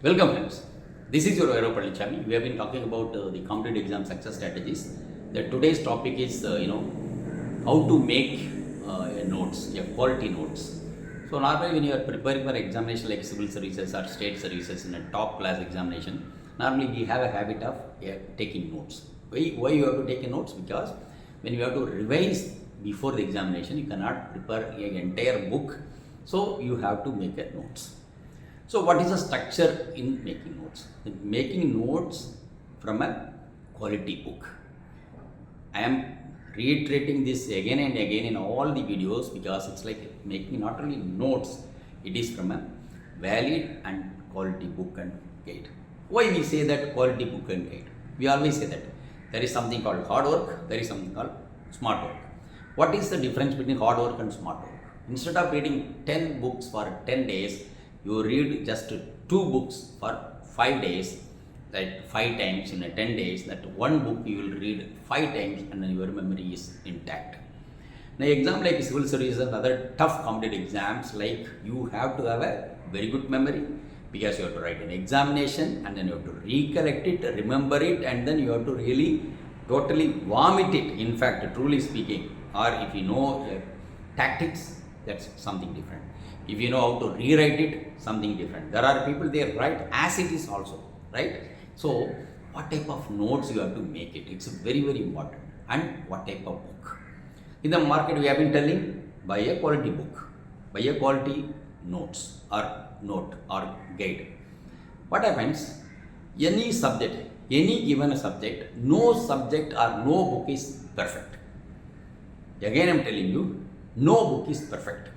Welcome friends. This is your Vero Palichami. We have been talking about the competitive exam success strategies. Today's topic is how to make notes, quality notes. So normally when you are preparing for examination like civil services or state services in a top class examination, normally we have a habit of taking notes. Why you have to take notes? Because when you have to revise before the examination, you cannot prepare an entire book. So you have to make a notes. So what is the structure in making notes? Making notes from a quality book. I am reiterating this again and again in all the videos because it's like making not only notes, it is from a valid and quality book and guide. Why we say that quality book and guide? We always say that there is something called hard work, there is something called smart work. What is the difference between hard work and smart work? Instead of reading 10 books for 10 days, you read just 2 books for 5 days, like 5 times in 10 days. That one book you will read 5 times and then your memory is intact. Now exam like civil services and other tough competitive exams, like you have to have a very good memory because you have to write an examination and then you have to recollect it, remember it, and then you have to really totally vomit it, in fact, truly speaking. Or if you know tactics, that's something different. If you know how to rewrite it, something different. There are people, they write as it is also, right? So what type of notes you have to make it? It's very, very important. And what type of book? In the market, we have been telling, buy a quality book, buy a quality notes or note or guide. What happens? Any subject, any given subject, no subject or no book is perfect. Again, I am telling you, no book is perfect.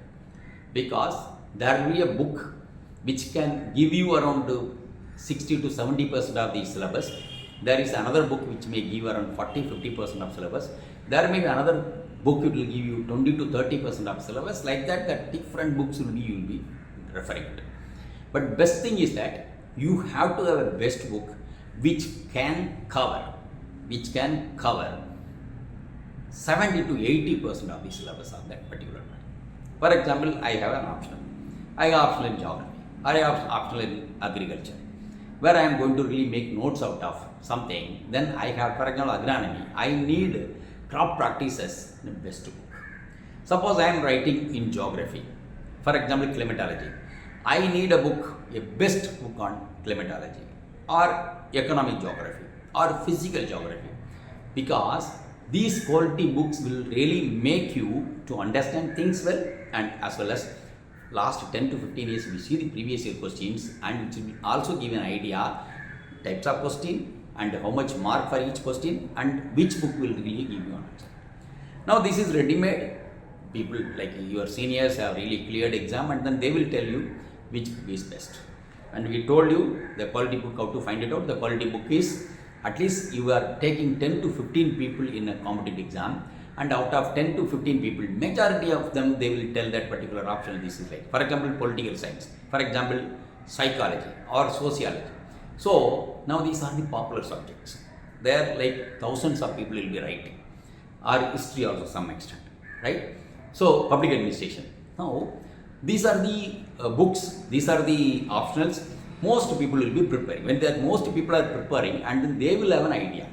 Because there will be a book which can give you around 60 to 70% of the syllabus. There is another book which may give around 40-50% of syllabus. There may be another book which will give you 20 to 30% of syllabus. Like that different books you will be referring to. But best thing is that you have to have a best book which can cover 70 to 80% of the syllabus of that particular one. For example, I have an optional. I have optional in geography, or I have optional in agriculture, where I am going to really make notes out of something. Then I have, for example, agronomy. I need crop practices in the best book. Suppose I am writing in geography, for example, climatology. I need a book, a best book on climatology, or economic geography, or physical geography, because these quality books will really make you to understand things well, and as well as last 10 to 15 years we see the previous year questions, and it will also give an idea types of question and how much mark for each question and which book will really give you an answer. Now this is ready-made. People like your seniors have really cleared exam and then they will tell you which book is best. And we told you the quality book, how to find it out. The quality book is, at least you are taking 10 to 15 people in a competitive exam, and out of 10 to 15 people, majority of them, they will tell that particular option this is like, for example, political science, for example, psychology or sociology. So now these are the popular subjects. There like thousands of people will be writing, or history also some extent, right? So public administration. Now these are the books, these are the optionals. Most people will be preparing. When most people are preparing, and then they will have an idea.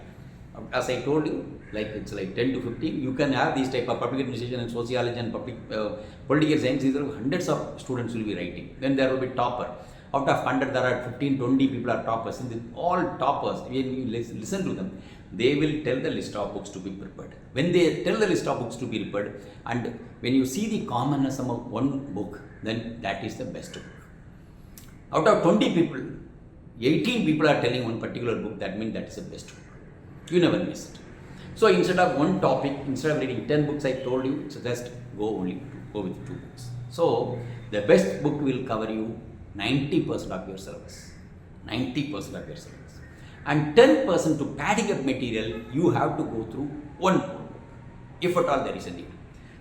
As I told you, like it's like 10 to 15, you can have these type of public administration and sociology and political science. These are hundreds of students will be writing. Then there will be topper. Out of 100, there are 15, 20 people are toppers. And all toppers, when you listen to them, they will tell the list of books to be prepared. When they tell the list of books to be prepared, and when you see the commonness of one book, then that is the best book. Out of 20 people, 18 people are telling one particular book, that means that is the best book. You never miss it. So instead of one topic, instead of reading 10 books, I told you, just go with 2 books. So the best book will cover you 90% of your syllabus. 90% of your syllabus. And 10% to padding up material, you have to go through one book, if at all there is a need.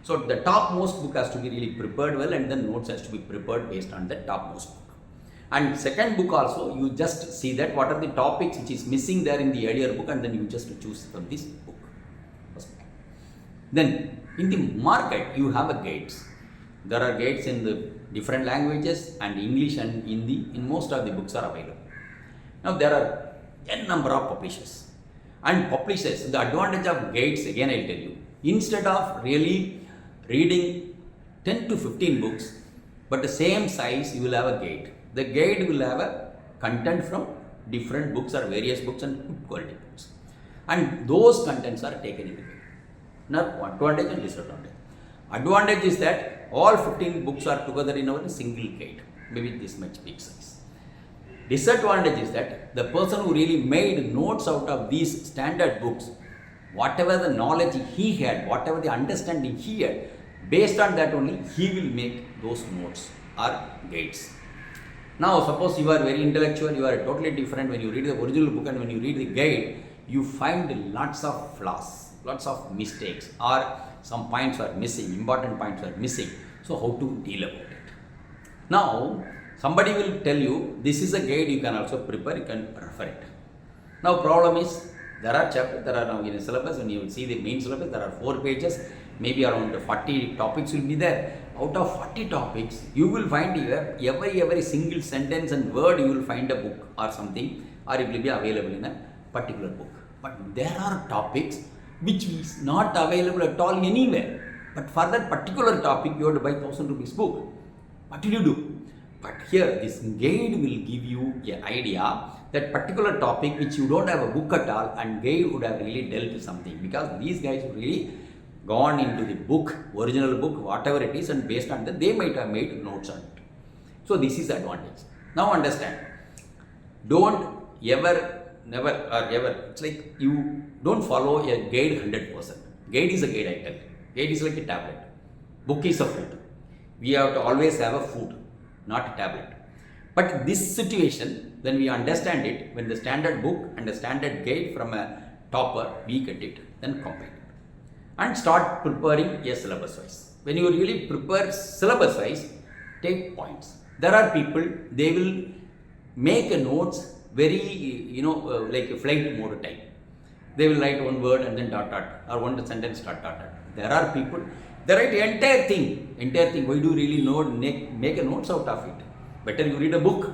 So the topmost book has to be really prepared well, and then notes has to be prepared based on the topmost book. And second book also, you just see that what are the topics which is missing there in the earlier book, and then you just choose from this book. Then in the market, you have a guides. There are guides in the different languages, and English and Hindi in most of the books are available. Now there are n number of publishers. And publishers, the advantage of guides, again I'll tell you, instead of really reading 10 to 15 books, but the same size, you will have a guide. The guide will have a content from different books or various books and good quality books. And those contents are taken in the guide. Now, advantage and disadvantage. Advantage is that all 15 books are together in a single guide, maybe this much big size. Disadvantage is that the person who really made notes out of these standard books, whatever the knowledge he had, whatever the understanding he had, based on that only he will make those notes or guides. Now suppose you are very intellectual, you are totally different. When you read the original book and when you read the guide, you find lots of flaws, lots of mistakes, or some points are missing, important points are missing. So how to deal about it? Now somebody will tell you this is a guide, you can also prepare, you can refer it. Now problem is there are chapters, there are now in a syllabus, when you will see the main syllabus, there are 4 pages, maybe around 40 topics will be there. Out of 40 topics, you will find here every single sentence and word you will find a book or something, or it will be available in a particular book. But there are topics which is not available at all anywhere. But for that particular topic, you have to buy 1,000 rupees book. What will you do? But here, this guide will give you an idea that particular topic which you don't have a book at all, and guide would have really dealt with something, because these guys would really gone into the book, original book, whatever it is, and based on that they might have made notes on it. So this is the advantage. Now understand, don't ever, never or ever, it's like you don't follow a guide 100%. Guide is a guide, I tell you. Guide is like a tablet. Book is a food. We have to always have a food, not a tablet. But this situation, when we understand it, when the standard book and the standard guide from a topper, we get it, then compile it. And start preparing a syllabus wise. When you really prepare syllabus wise, take points. There are people, they will make a notes very, like a flight mode type. They will write one word and then dot dot, or one sentence dot dot dot. There are people, they write the entire thing. Why do you really make a notes out of it? Better you read a book.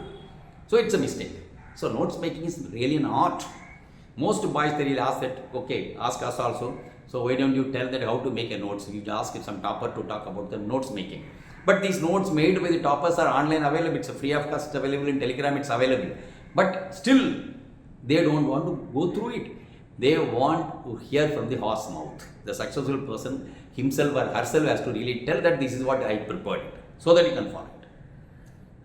So it's a mistake. So notes making is really an art. Most boys, they will ask that, okay, ask us also. So why don't you tell that how to make a notes? You ask some topper to talk about the notes making. But these notes made by the toppers are online available. It's a free of cost, available in Telegram, it's available. But still, they don't want to go through it. They want to hear from the horse mouth. The successful person himself or herself has to really tell that this is what I prepared, so that you can follow it.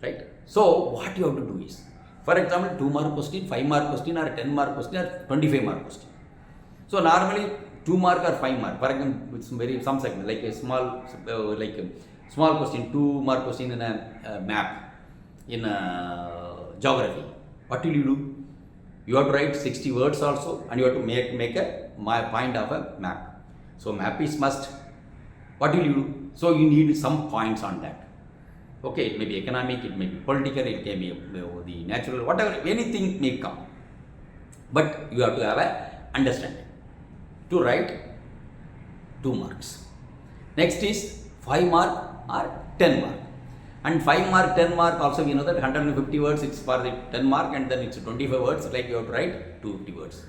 Right? So what you have to do is, for example, 2 mark question, 5 mark question, or 10 mark question, or 25 mark question. So normally 2 mark or 5 mark, for example, with some segment, like a small question, 2 mark question in a map, in a geography. What will you do? You have to write 60 words also, and you have to make a point of a map. So map is must. What will you do? So you need some points on that. Okay, it may be economic, it may be political, it may be the natural, whatever, anything may come. But you have to have a understanding. To write 2 marks. Next is 5 mark or 10 mark. And 5 mark, 10 mark also, we know that 150 words it's for the 10 mark, and then it's 25 words, like you have to write 250 words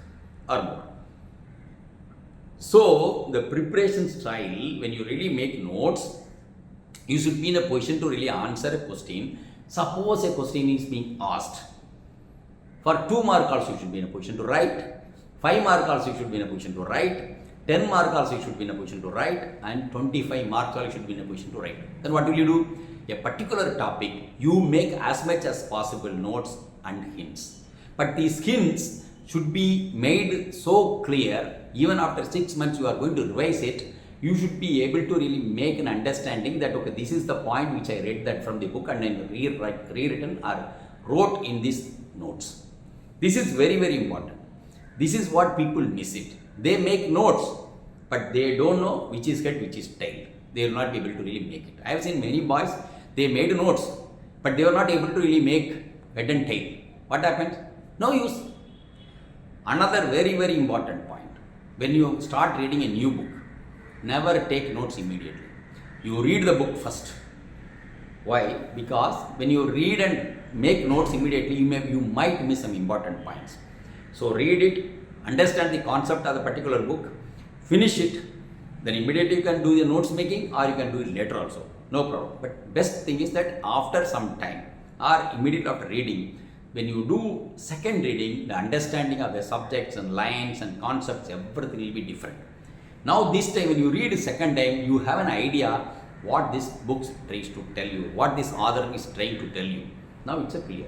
or more. So the preparation style, when you really make notes, you should be in a position to really answer a question. Suppose a question is being asked. For 2 mark also you should be in a position to write. 5 mark also you should be in a position to write. 10 mark also you should be in a position to write. And 25 marks also you should be in a position to write. Then what will you do? A particular topic, you make as much as possible notes and hints. But these hints should be made so clear, even after 6 months you are going to revise it, you should be able to really make an understanding that, okay, this is the point which I read that from the book and then rewritten or wrote in these notes. This is very, very important. This is what people miss it. They make notes, but they don't know which is head, which is tail. They will not be able to really make it. I have seen many boys, they made notes, but they were not able to really make head and tail. What happens? No use. Another very, very important point. When you start reading a new book, never take notes immediately. You read the book first. Why? Because when you read and make notes immediately, you might miss some important points. So read it, understand the concept of the particular book, finish it, then immediately you can do the notes making, or you can do it later also. No problem. But best thing is that after some time or immediately after reading, when you do second reading, the understanding of the subjects and lines and concepts, everything will be different. Now this time when you read second time, you have an idea what this book tries to tell you, what this author is trying to tell you. Now it's a clear.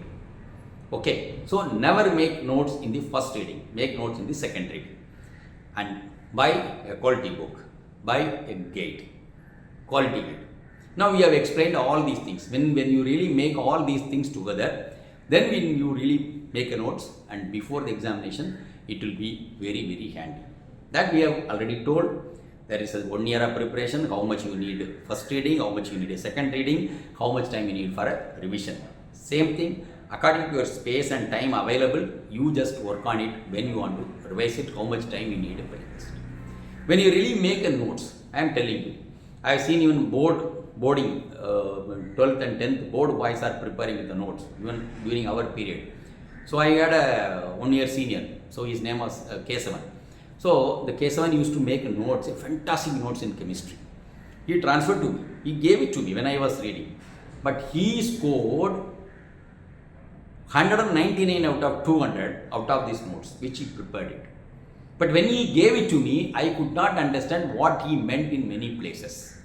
Okay, so never make notes in the first reading, make notes in the second reading. And buy a quality book, buy a guide, quality guide. Now we have explained all these things. When you really make all these things together, then when you really make a notes and before the examination, it will be very, very handy. That we have already told. There is a 1 year of preparation, how much you need first reading, how much you need a second reading, how much time you need for a revision. Same thing, according to your space and time available, you just work on it when you want to revise it, how much time you need for it. When you really make a notes, I am telling you, I have seen even boarding, 12th and 10th board boys are preparing with the notes, even during our period. So I had a 1 year senior, so his name was K7. So the K7 used to make notes, fantastic notes in chemistry. He transferred to me. He gave it to me when I was reading. But he scored 199 out of 200 out of these notes, which he prepared it. But when he gave it to me, I could not understand what he meant in many places.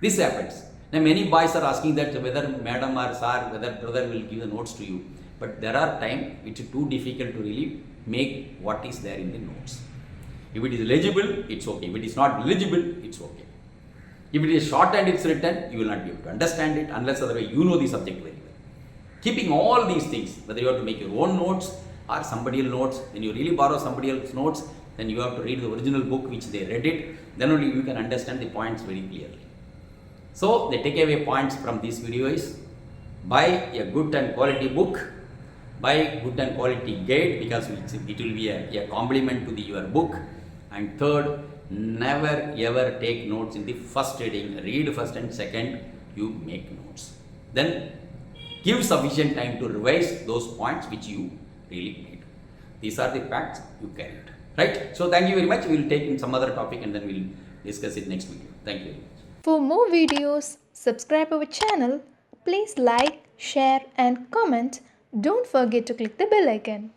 This happens. Now many boys are asking that whether madam or sir, whether brother will give the notes to you. But there are times which is too difficult to really make what is there in the notes. If it is legible, it's okay. If it is not legible, it's okay. If it is short and it's written, you will not be able to understand it unless otherwise you know the subject very well. Keeping all these things, whether you have to make your own notes or somebody else's notes, when you really borrow somebody else's notes, then you have to read the original book which they read it, then only you can understand the points very clearly. So the takeaway points from this video is buy a good and quality book, buy good and quality guide because it will be a complement to your book. And third, never ever take notes in the first reading. Read first and second, you make notes. Then give sufficient time to revise those points which you really need. These are the facts you carry it. Right? So thank you very much. We will take in some other topic and then we will discuss it next video. Thank you very much. For more videos, subscribe our channel. Please like, share and comment. Don't forget to click the bell icon.